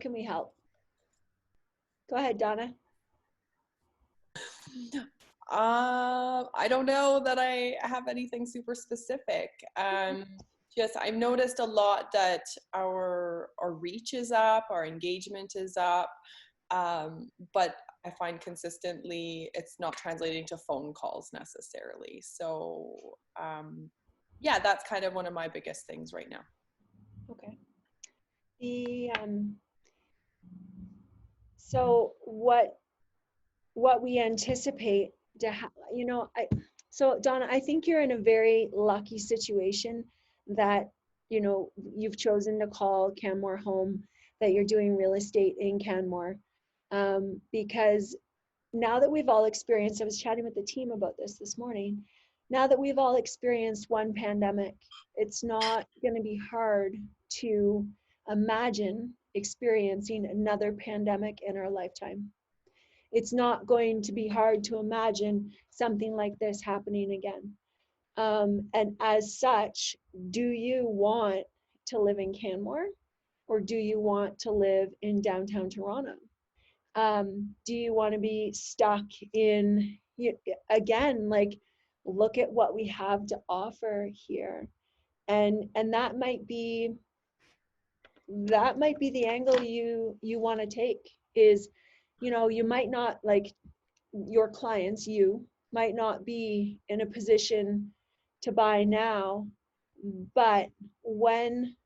can we help? Go ahead, Donna. I don't know that I have anything super specific. Just I've noticed a lot that our reach is up, our engagement is up, but I find consistently it's not translating to phone calls necessarily. So yeah, that's kind of one of my biggest things right now. Okay. So what we anticipate to have, so Donna, I think you're in a very lucky situation that, you've chosen to call Canmore home, that you're doing real estate in Canmore, because now that we've all experienced, I was chatting with the team about this morning, now that we've all experienced one pandemic, it's not going to be hard to imagine experiencing another pandemic in our lifetime. It's not going to be hard to imagine something like this happening again. And as such, do you want to live in Canmore, or do you want to live in downtown Toronto? Do you want to be stuck in, again, like, look at what we have to offer here. And that might be the angle you want to take, is, you might not, like, your clients, you might not be in a position to buy now, but when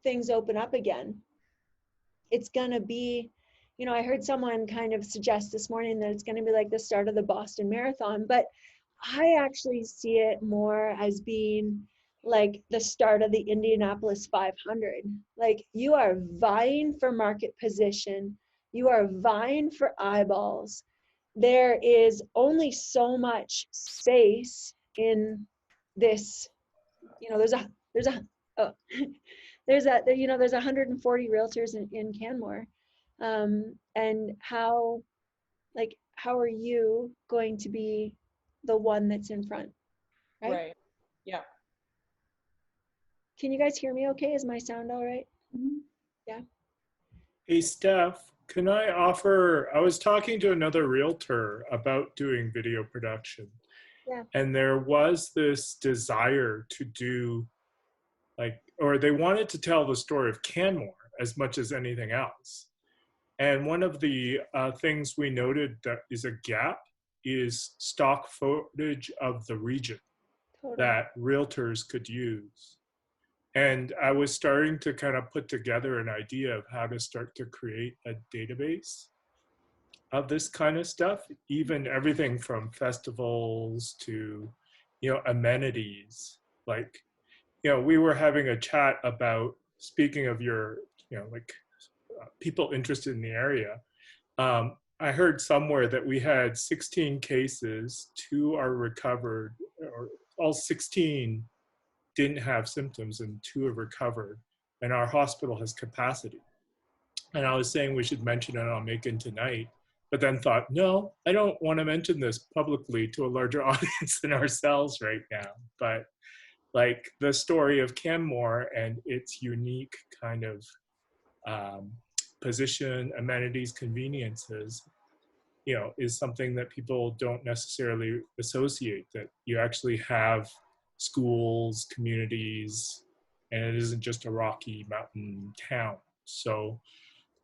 things open up again, it's going to be, I heard someone kind of suggest this morning that it's going to be like the start of the Boston Marathon, but I actually see it more as being like the start of the Indianapolis 500. Like, you are vying for market position, you are vying for eyeballs. There is only so much space in this, there's 140 realtors in Canmore. And how are you going to be the one that's in front, right? Right. Yeah. Can you guys hear me okay? Is my sound all right? Mm-hmm. Yeah. Hey, Steph, can I offer, I was talking to another realtor about doing video production. Yeah. And there was this desire to do, or they wanted to tell the story of Canmore as much as anything else. And one of the things we noted that is a gap is stock footage of the region. Totally. That realtors could use. And I was starting to kind of put together an idea of how to start to create a database of this kind of stuff, even everything from festivals to, amenities. Like, we were having a chat about, speaking of your, people interested in the area. I heard somewhere that we had 16 cases, 2 are recovered, or all 16 didn't have symptoms and 2 have recovered, and our hospital has capacity. And I was saying we should mention it on Make It tonight, but then thought, no, I don't want to mention this publicly to a larger audience than ourselves right now. But like, the story of Canmore and its unique kind of position, amenities, conveniences, is something that people don't necessarily associate, that you actually have schools, communities, and it isn't just a rocky mountain town. So,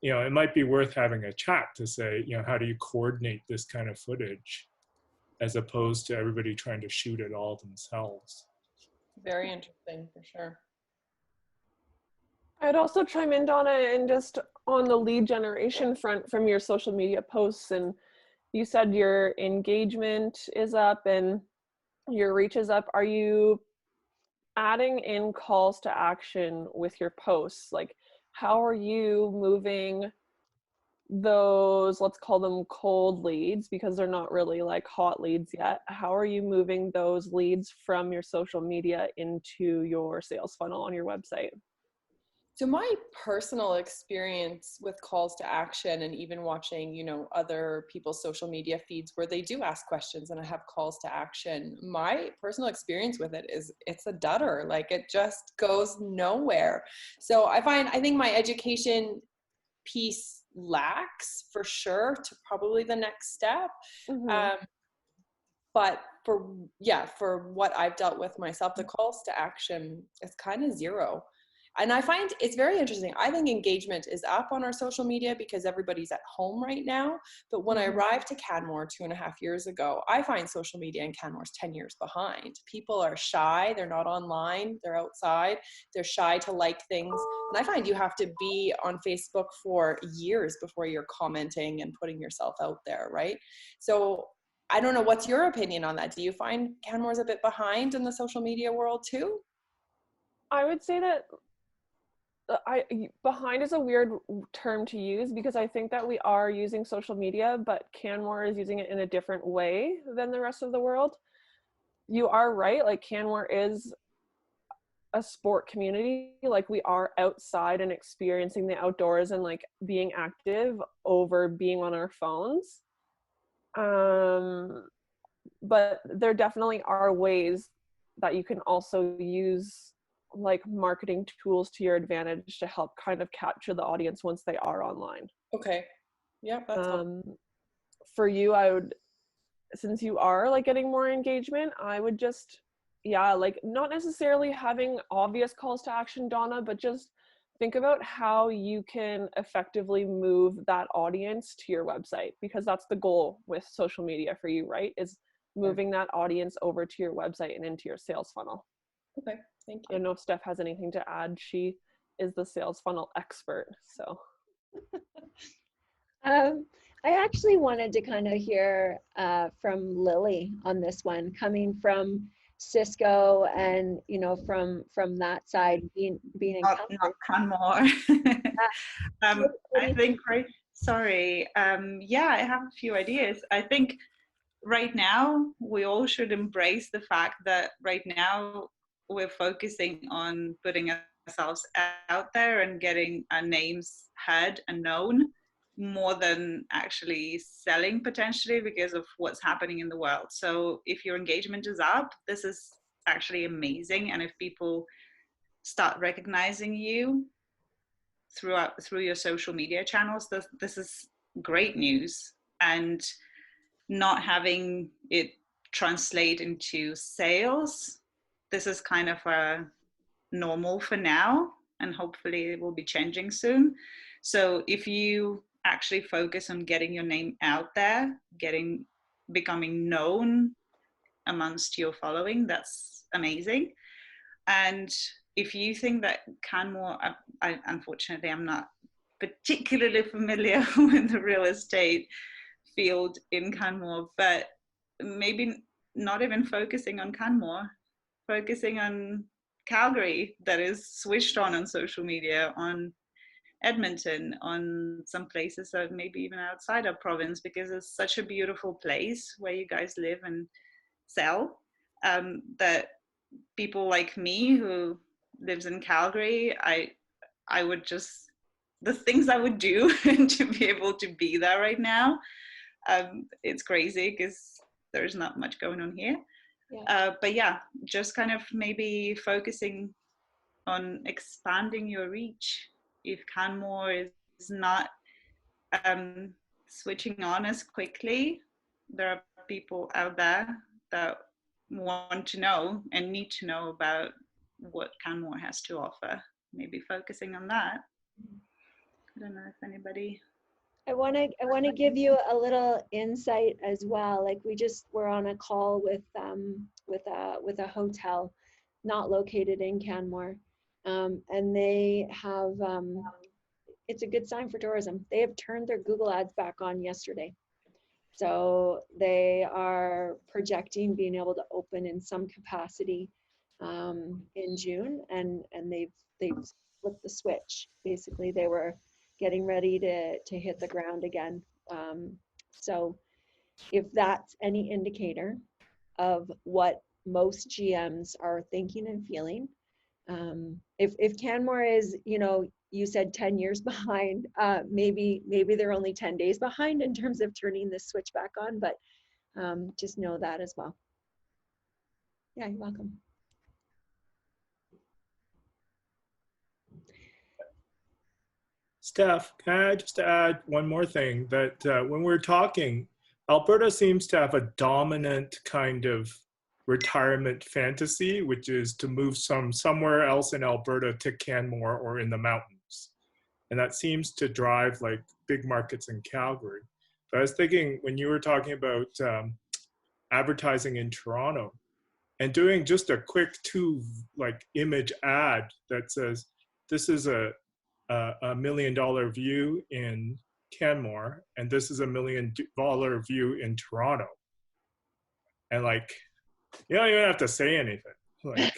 it might be worth having a chat to say, how do you coordinate this kind of footage as opposed to everybody trying to shoot it all themselves? Very interesting, for sure. I'd also chime in, Donna, and just on the lead generation front from your social media posts, and you said your engagement is up and your reach is up. Are you adding in calls to action with your posts? Like, how are you moving those, let's call them cold leads, because they're not really like hot leads yet? How are you moving those leads from your social media into your sales funnel on your website? So my personal experience with calls to action, and even watching, other people's social media feeds where they do ask questions and I have calls to action, my personal experience with it is it's a dudder. Like, it just goes nowhere. So I think my education piece lacks for sure to probably the next step. Mhm. But for what I've dealt with myself, the calls to action is kind of zero. And I find it's very interesting. I think engagement is up on our social media because everybody's at home right now. But when I arrived to Canmore 2.5 years ago, I find social media in Canmore's 10 years behind. People are shy. They're not online. They're outside. They're shy to like things. And I find you have to be on Facebook for years before you're commenting and putting yourself out there, right? So I don't know, what's your opinion on that? Do you find Canmore's a bit behind in the social media world too? I would say that behind is a weird term to use because I think that we are using social media, but Canmore is using it in a different way than the rest of the world. You are right, like Canmore is a sport community. Like we are outside and experiencing the outdoors and like being active over being on our phones. Um, but there definitely are ways that you can also use like marketing tools to your advantage to help kind of capture the audience once they are online. Okay. Yeah, that's helpful. For you, I would, since you are like getting more engagement, I would just, yeah, like not necessarily having obvious calls to action, Donna, but just think about how you can effectively move that audience to your website, because that's the goal with social media for you, right? Is moving that audience over to your website and into your sales funnel. Okay, thank I you. don't know if Steph has anything to add. She is the sales funnel expert, so. I actually wanted to kind of hear from Lily on this one, coming from Cisco and from that side, being in Not Canmore. I think right. Sorry. Yeah, I have a few ideas. I think right now we all should embrace the fact that right now we're focusing on putting ourselves out there and getting our names heard and known more than actually selling potentially because of what's happening in the world. So if your engagement is up, this is actually amazing. And if people start recognizing you through your social media channels, this is great news. And not having it translate into sales, this is kind of a normal for now, and hopefully it will be changing soon. So if you actually focus on getting your name out there, becoming known amongst your following, that's amazing. And if you think that Canmore, unfortunately, I'm not particularly familiar with the real estate field in Canmore, but maybe not even focusing on Canmore, focusing on Calgary, that is switched on social media, on Edmonton, on some places that maybe even outside our province, because it's such a beautiful place where you guys live and sell, that people like me who lives in Calgary, I would just, the things I would do to be able to be there right now, it's crazy because there's not much going on here. But yeah, just kind of maybe focusing on expanding your reach. If Canmore is not switching on as quickly, there are people out there that want to know and need to know about what Canmore has to offer. Maybe focusing on that. I don't know if anybody. I want to give you a little insight as well. Like we just were on a call with a hotel not located in Canmore, and they have it's a good sign for tourism. They have turned their Google ads back on yesterday, so they are projecting being able to open in some capacity in June, and they've flipped the switch. Basically, they were getting ready to hit the ground again. So if that's any indicator of what most GMs are thinking and feeling, if Canmore is, you said 10 years behind, maybe they're only 10 days behind in terms of turning this switch back on, but just know that as well. Yeah, you're welcome. Steph, can I just add one more thing? That when we're talking, Alberta seems to have a dominant kind of retirement fantasy, which is to move somewhere else in Alberta to Canmore or in the mountains. And that seems to drive like big markets in Calgary. But I was thinking when you were talking about advertising in Toronto and doing just a quick image ad that says, this is a $1 million view in Canmore, and this is $1 million view in Toronto. And like, you don't even have to say anything. Like,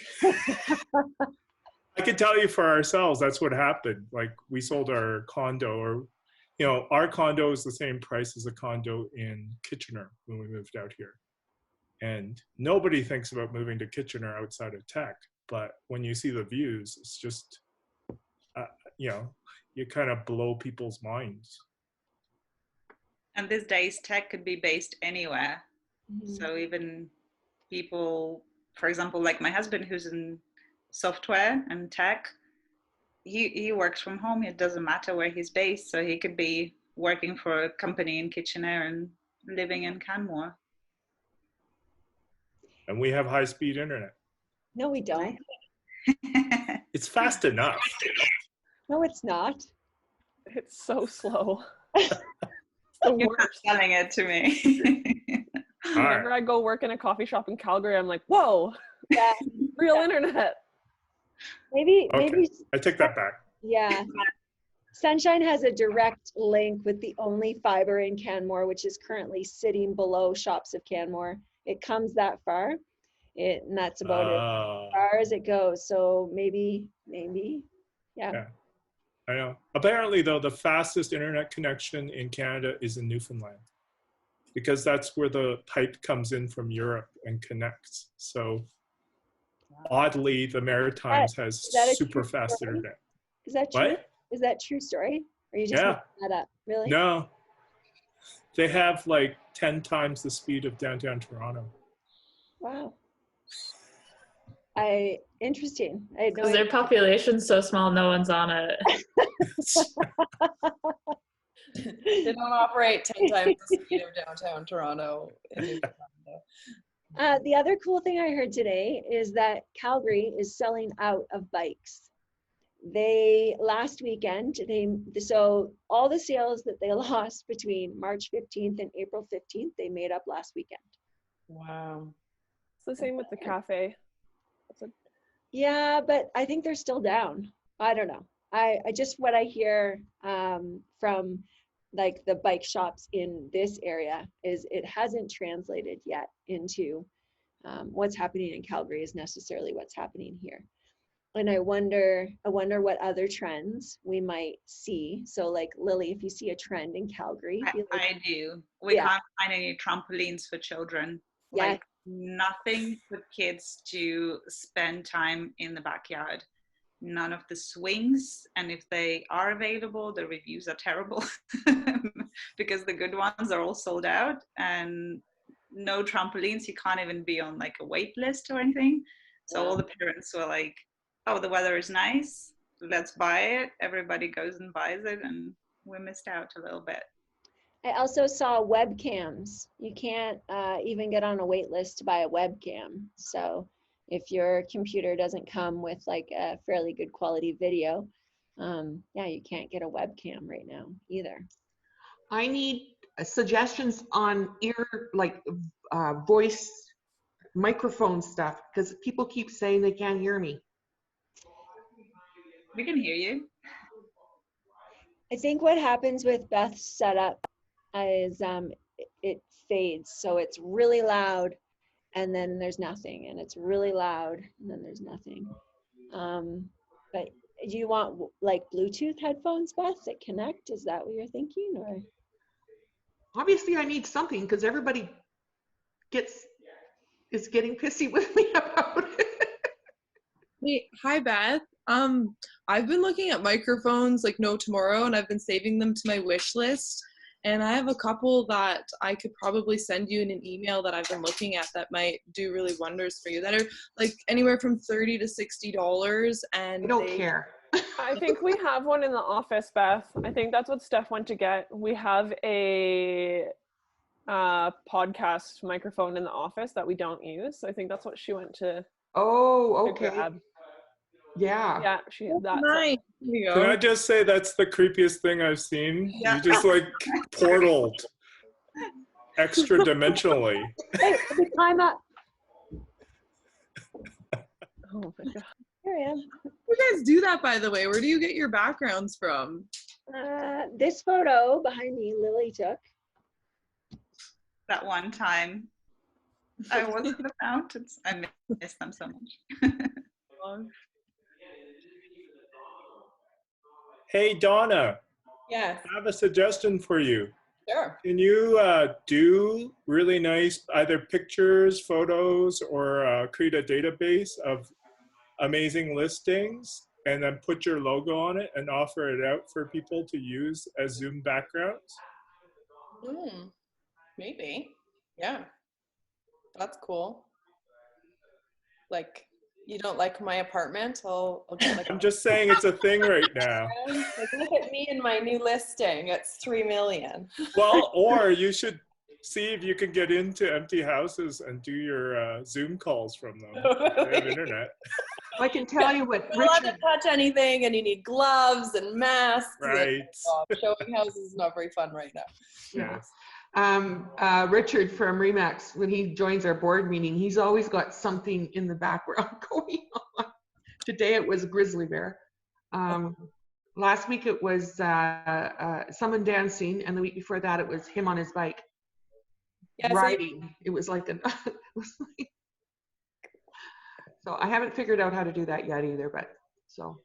I could tell you for ourselves, that's what happened. Like, we sold our condo, or, our condo is the same price as a condo in Kitchener when we moved out here. And nobody thinks about moving to Kitchener outside of tech. But when you see the views, it's just, you kind of blow people's minds. And these days, tech could be based anywhere. Mm-hmm. So even people, for example, like my husband, who's in software and tech, he works from home. It doesn't matter where he's based. So he could be working for a company in Kitchener and living in Canmore. And we have high-speed internet. No, we don't. It's fast enough. No, it's not. It's so slow. You're not selling it to me. Whenever I go work in a coffee shop in Calgary, I'm like, whoa, yeah, real internet. Maybe I take that back. Yeah. Sunshine has a direct link with the only fiber in Canmore, which is currently sitting below Shops of Canmore. It comes that far, and that's about it, as far as it goes. So maybe, yeah. I know. Apparently, though, the fastest internet connection in Canada is in Newfoundland, because that's where the pipe comes in from Europe and connects. So oddly, the Maritimes has super fast internet. Is that true? What? Is that true story? Or are you just making that up? Really? No. They have like 10 times the speed of downtown Toronto. Wow. Interesting. Because their population's so small, no one's on it. They don't operate 10 times the speed of downtown Toronto. The other cool thing I heard today is that Calgary is selling out of bikes. Last weekend, so all the sales that they lost between March 15th and April 15th, they made up last weekend. Wow. It's the same with the cafe. Yeah, but I think they're still down. I don't know. I just, what I hear from like the bike shops in this area is it hasn't translated yet into what's happening in Calgary is necessarily what's happening here. And I wonder what other trends we might see. So like Lily, if you see a trend in Calgary. I do. We can't find any trampolines for children. Yeah. Like nothing for kids to spend time in the backyard. None of the swings. And if they are available, the reviews are terrible because the good ones are all sold out, and no trampolines. You can't even be on like a wait list or anything. So all the parents were like, oh, the weather is nice, let's buy it. Everybody goes and buys it, and we missed out a little bit. I also saw webcams. You can't even get on a wait list to buy a webcam. So if your computer doesn't come with like a fairly good quality video, you can't get a webcam right now either. I need suggestions on voice microphone stuff, because people keep saying they can't hear me. We can hear you. I think what happens with Beth's setup is it fades. So it's really loud and then there's nothing, and it's really loud and then there's nothing. But do you want like Bluetooth headphones, Beth, that connect? Is that what you're thinking? Or obviously I need something, because everybody is getting pissy with me about it. Hey, hi Beth. I've been looking at microphones like no tomorrow, and I've been saving them to my wish list. And I have a couple that I could probably send you in an email that I've been looking at that might do really wonders for you, that are like anywhere from $30 to $60. And I don't care. I think we have one in the office, Beth. I think that's what Steph went to get. We have a podcast microphone in the office that we don't use. So I think that's what she went to Oh, okay. grab. Yeah. Yeah, that's Nice. There you Can go. I just say that's the creepiest thing I've seen? Yeah. You just like portaled extra dimensionally. Hey, every time I, Oh my god. here I am. You guys do that, by the way. Where do you get your backgrounds from? This photo behind me, Lily took. That one time I was in the mountains. I miss them so much. Hey, Donna, Yes, I have a suggestion for you. sure. Can you do really nice either pictures, photos, or create a database of amazing listings and then put your logo on it and offer it out for people to use as Zoom backgrounds? Maybe. Yeah. That's cool. Like, you don't like my apartment? I'll get like I'm just saying it's a thing right now. like, look at me and my new listing. It's 3 million. Well, or you should see if you can get into empty houses and do your Zoom calls from them. They have internet. I can tell you what You're not allowed Richard, to touch anything, and you need gloves and masks. Right. Showing houses is not very fun right now. yeah. Richard from Remax, when he joins our board meeting, he's always got something in the background going on. Today it was a grizzly bear. Last week it was someone dancing, and the week before that it was him on his bike Yeah, riding. It was like it was like, so I haven't figured out how to do that yet either. But so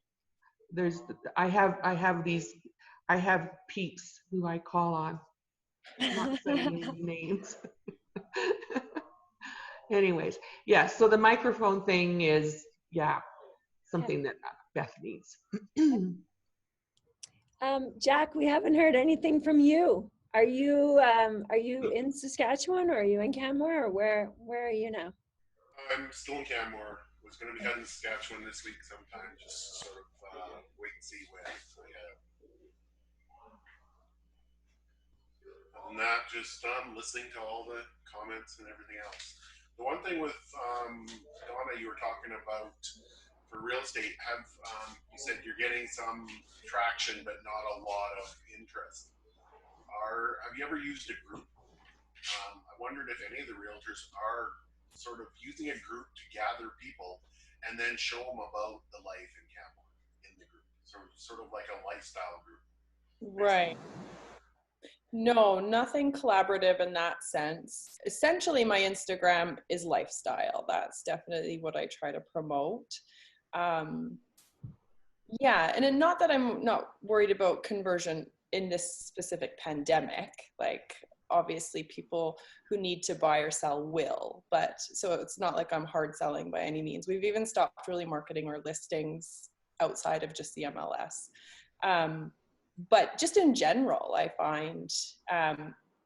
there's I have peeps who I call on. I'm not saying any names. Anyways, yeah, so the microphone thing is, yeah, something that Beth needs. Jack, we haven't heard anything from you. Are you in Saskatchewan, or are you in Canmore, or where are you now? I'm still in Canmore. Was going to be heading to Saskatchewan this week sometime, just sort of wait and see when. Other than that, just listening to all the comments and everything else. The one thing with Donna, you were talking about for real estate, you said you're getting some traction, but not a lot of interest. Have you ever used a group? I wondered if any of the realtors are sort of using a group to gather people and then show them about the life in Canmore in the group, sort of like a lifestyle group. Right. No, nothing collaborative in that sense. Essentially, my Instagram is lifestyle. That's definitely what I try to promote. Yeah, and not that I'm not worried about conversion in this specific pandemic. Like, obviously people who need to buy or sell will, but so it's not like I'm hard selling by any means. We've even stopped really marketing our listings outside of just the MLS. But just in general, I find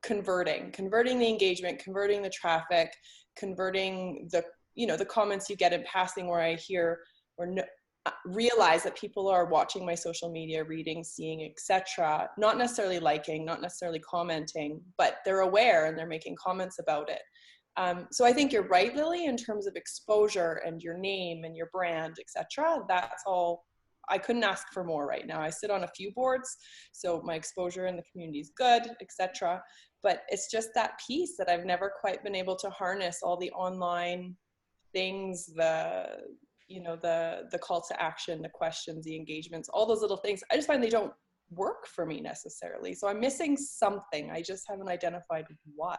converting the engagement, converting the traffic, converting the comments you get in passing where I hear or realize that people are watching my social media, reading, seeing, etc., not necessarily liking, not necessarily commenting, but they're aware and they're making comments about it. So I think you're right, Lily, in terms of exposure and your name and your brand, etc. That's all. I couldn't ask for more right now. I sit on a few boards, so my exposure in the community is good, etc. But it's just that piece that I've never quite been able to harness, all the online things, the call to action, the questions, the engagements, all those little things. I just find they don't work for me necessarily. So I'm missing something. I just haven't identified what.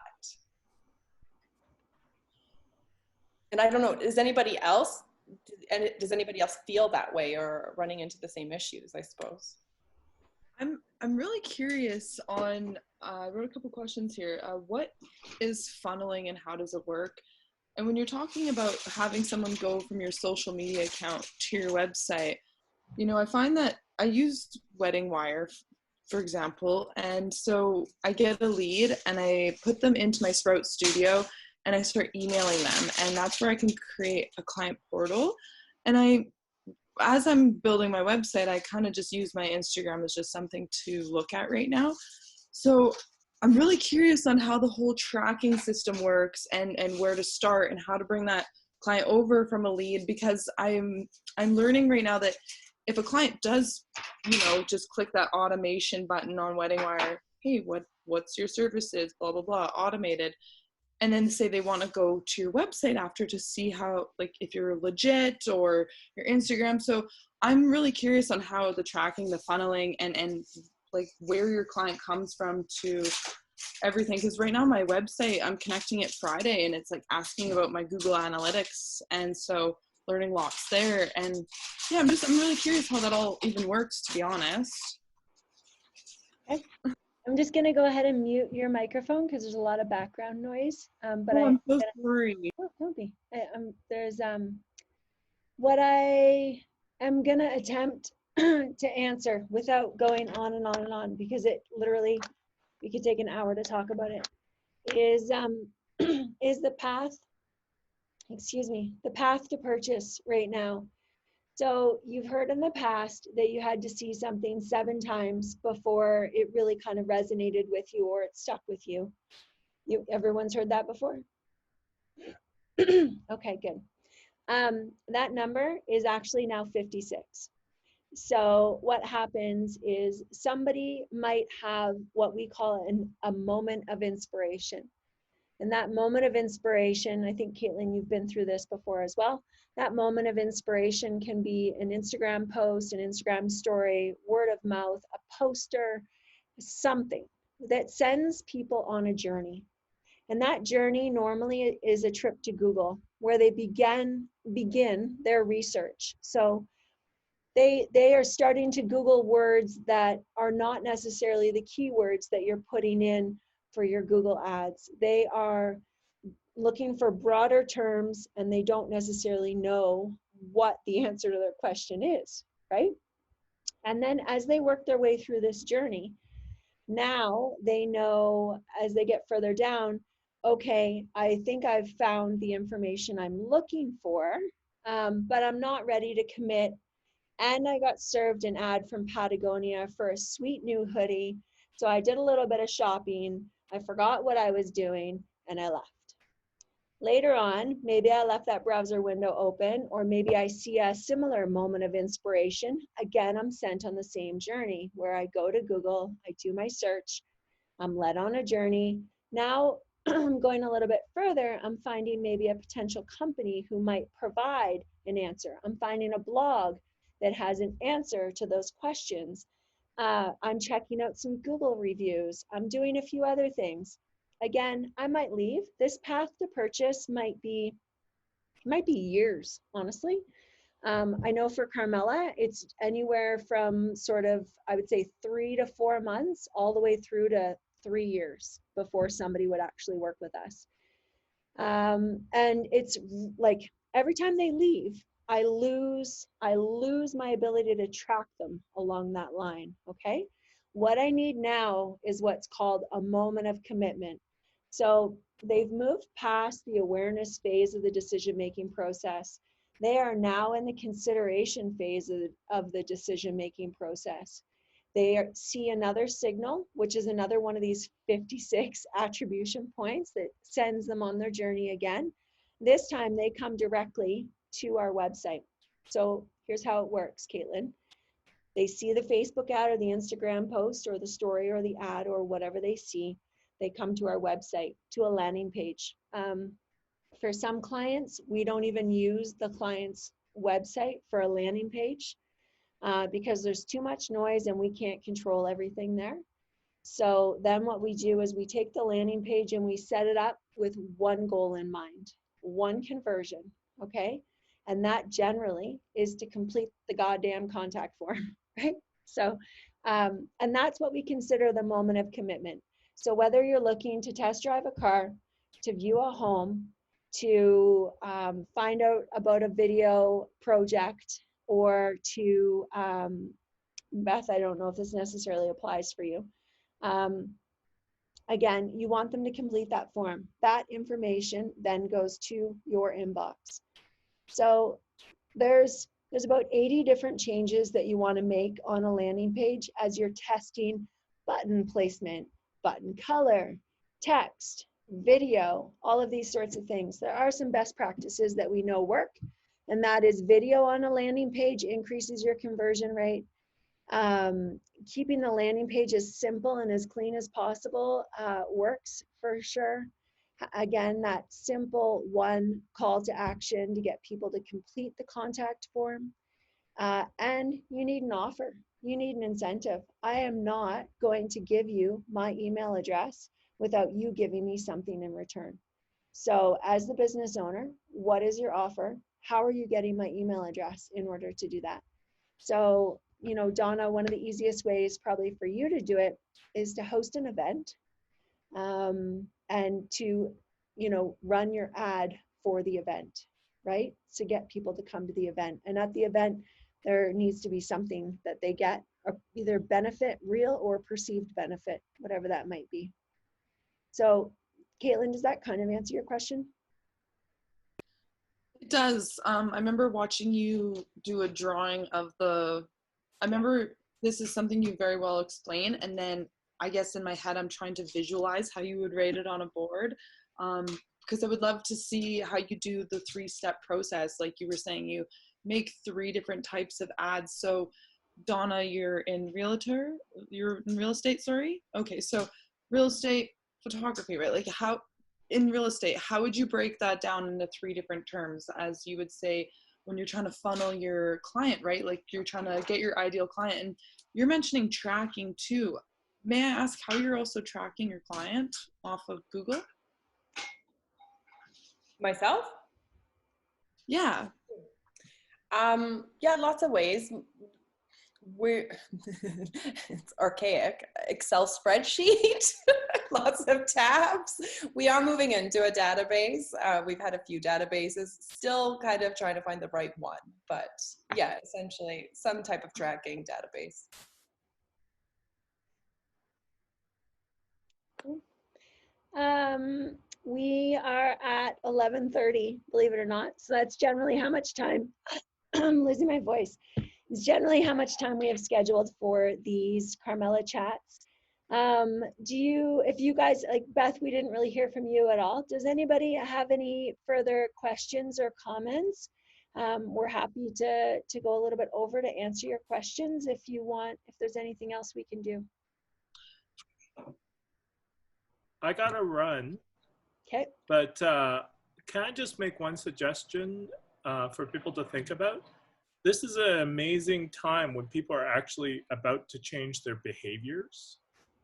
And I don't know, does anybody else feel that way or running into the same issues, I suppose? I'm really curious on, I wrote a couple questions here. What is funneling and how does it work? And when you're talking about having someone go from your social media account to your website, I find that I used Wedding Wire, for example, and so I get a lead and I put them into my Sprout Studio and I start emailing them, and that's where I can create a client portal. And as I'm building my website, I kind of just use my Instagram as just something to look at right now. So I'm really curious on how the whole tracking system works, and where to start and how to bring that client over from a lead, because I'm learning right now that if a client does, just click that automation button on Wedding Wire, hey, what's your services, blah, blah, blah, automated, and then say they want to go to your website after to see how, like, if you're legit, or your Instagram. So I'm really curious on how the tracking, the funneling, and like where your client comes from to everything. Because right now my website, I'm connecting it Friday, and it's like asking about my Google Analytics, and so learning lots there. And yeah, I'm really curious how that all even works, to be honest. Okay. I'm just going to go ahead and mute your microphone because there's a lot of background noise. But I'm so sorry. Oh, don't be. There's what I am going to attempt to answer without going on and on and on, because it literally, we could take an hour to talk about it, is the path, the path to purchase right now. So you've heard in the past that you had to see something 7 times before it really kind of resonated with you, or it stuck with you. Everyone's heard that before? Okay, good. That number is actually now 56. So what happens is somebody might have what we call a moment of inspiration. And that moment of inspiration, I think, Caitlin, you've been through this before as well. That moment of inspiration can be an Instagram post, an Instagram story, word of mouth, a poster, something that sends people on a journey. And that journey normally is a trip to Google, where they begin their research. So they are starting to Google words that are not necessarily the keywords that you're putting in for your Google ads. They are looking for broader terms, and they don't necessarily know what the answer to their question is, right? And then as they work their way through this journey, now they know, as they get further down, okay, I think I've found the information I'm looking for, but I'm not ready to commit. And I got served an ad from Patagonia for a sweet new hoodie. So I did a little bit of shopping. I forgot what I was doing, and I left. Later on, maybe I left that browser window open, or maybe I see a similar moment of inspiration. Again, I'm sent on the same journey, where I go to Google, I do my search, I'm led on a journey. Now I'm going a little bit further. I'm finding maybe a potential company who might provide an answer. I'm finding a blog that has an answer to those questions. I'm checking out some Google reviews. I'm doing a few other things. Again, I might leave. This path to purchase might be years, honestly. I know for Carmella, it's anywhere from sort of, I would say, 3 to 4 months, all the way through to 3 years before somebody would actually work with us. And it's like every time they leave, I lose my ability to track them along that line, okay? What I need now is what's called a moment of commitment. So they've moved past the awareness phase of the decision-making process. They are now in the consideration phase of the decision-making process. They see another signal, which is another one of these 56 attribution points that sends them on their journey again. This time they come directly to our website. So here's how it works, Caitlin. They see the Facebook ad or the Instagram post or the story or the ad or whatever they see. They come to our website, to a landing page. For some clients, we don't even use the client's website for a landing page because there's too much noise and we can't control everything there. So then what we do is we take the landing page and we set it up with one goal in mind, one conversion, okay? And that generally is to complete the goddamn contact form, right? So, and that's what we consider the moment of commitment. So whether you're looking to test drive a car, to view a home, to find out about a video project, or to, Beth, I don't know if this necessarily applies for you. Again, you want them to complete that form. That information then goes to your inbox. So there's There's about 80 different changes that you want to make on a landing page as you're testing button placement, button color, text, video, all of these sorts of things. There are some best practices that we know work, and that is video on a landing page increases your conversion rate. Keeping the landing page as simple and as clean as possible works for sure. Again, that simple one call to action to get people to complete the contact form. And you need an offer. You need an incentive. I am not going to give you my email address without you giving me something in return. So as the business owner, what is your offer? How are you getting my email address in order to do that? So, you know, Donna, one of the easiest ways probably for you to do it is to host an event and to, you know, run your ad for the event, right? To get people to come to the event. And at the event, there needs to be something that they get, or either benefit, real or perceived benefit, whatever that might be. So, Caitlin, does that kind of answer your question? It does. I remember watching you do a drawing of the, I remember this is something you very well explain, and then I guess in my head I'm trying to visualize how you would rate it on a board, because I would love to see how you do the 3-step process. Like you were saying, you make 3 different types of ads. So Donna, you're in real estate, sorry? Okay, so real estate photography, right? Like how, in real estate, how would you break that down into 3 different terms, as you would say when you're trying to funnel your client, right? Like you're trying to get your ideal client, and you're mentioning tracking too. May I ask how you're also tracking your client off of Google? Myself? Yeah. Yeah, lots of ways. We're it's archaic. Excel spreadsheet, lots of tabs. We are moving into a database. We've had a few databases, still kind of trying to find the right one, but yeah, essentially some type of tracking database. We are at 11:30, believe it or not. So that's generally how much time, I'm losing my voice. It's generally how much time we have scheduled for these Carmella chats. If you guys, like Beth, we didn't really hear from you at all. Does anybody have any further questions or comments? We're happy to go a little bit over to answer your questions if you want, if there's anything else we can do. I gotta run. Okay. But can I just make one suggestion for people to think about? This is an amazing time when people are actually about to change their behaviors,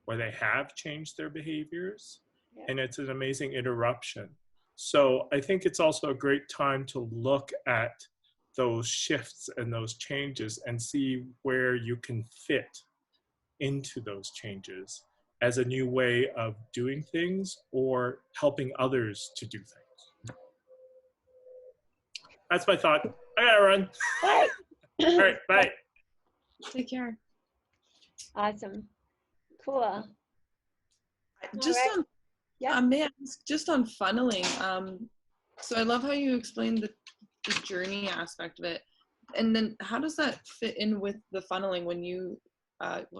or they have changed their behaviors, and it's an amazing interruption. So I think it's also a great time to look at those shifts and those changes and see where you can fit into those changes as a new way of doing things or helping others to do things. That's my thought. I gotta run. Bye. All right, bye. Take care. Awesome. Cool. Just right. on, yeah. May I ask, just on funneling. So I love how you explained the journey aspect of it, and then how does that fit in with the funneling when you,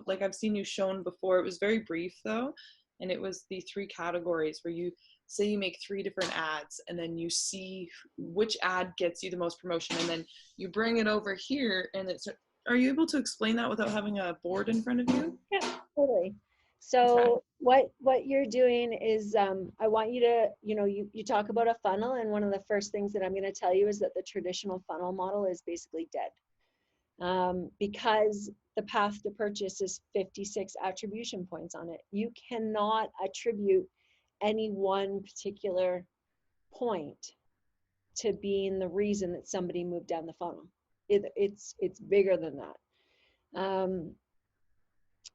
like I've seen you shown before. It was very brief though, and it was the 3 categories where you say you make 3 different ads, and then you see which ad gets you the most promotion, and then you bring it over here, and it's. Are you able to explain that without having a board in front of you? Yeah, totally. So what you're doing is I want you to, you talk about a funnel, and one of the first things that I'm going to tell you is that the traditional funnel model is basically dead. Because the path to purchase is 56 attribution points on it. You cannot attribute any one particular point to being the reason that somebody moved down the funnel. It's bigger than that.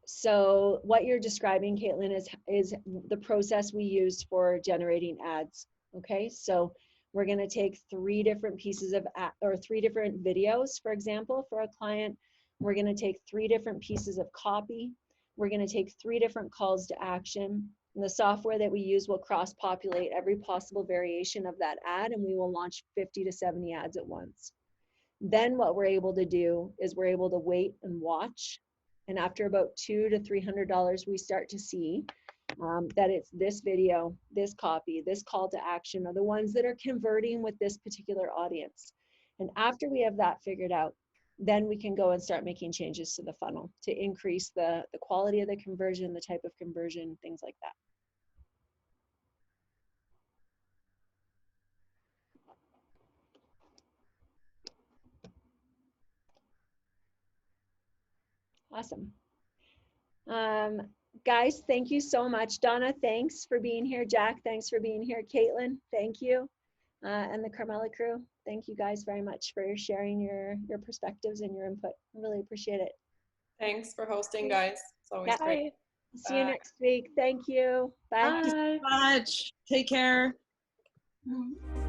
So what you're describing, Caitlin, is the process we use for generating ads. Okay, so we're going to take 3 different pieces of or 3 different videos, for example, for a client. We're going to take 3 different pieces of copy. We're going to take 3 different calls to action. And the software that we use will cross-populate every possible variation of that ad, and we will launch 50 to 70 ads at once. Then what we're able to do is we're able to wait and watch. And after about $200 to $300, we start to see that it's this video, this copy, this call to action are the ones that are converting with this particular audience. And after we have that figured out, then we can go and start making changes to the funnel to increase the quality of the conversion, the type of conversion, things like that. Awesome. Guys, thank you so much. Donna, thanks for being here. Jack, thanks for being here. Caitlin, thank you. And the Carmella crew, thank you guys very much for sharing your perspectives and your input. I really appreciate it. Thanks for hosting, guys. It's always Yeah. great. See you next week. Thank you. Bye. Thank you so much. Take care. Mhm.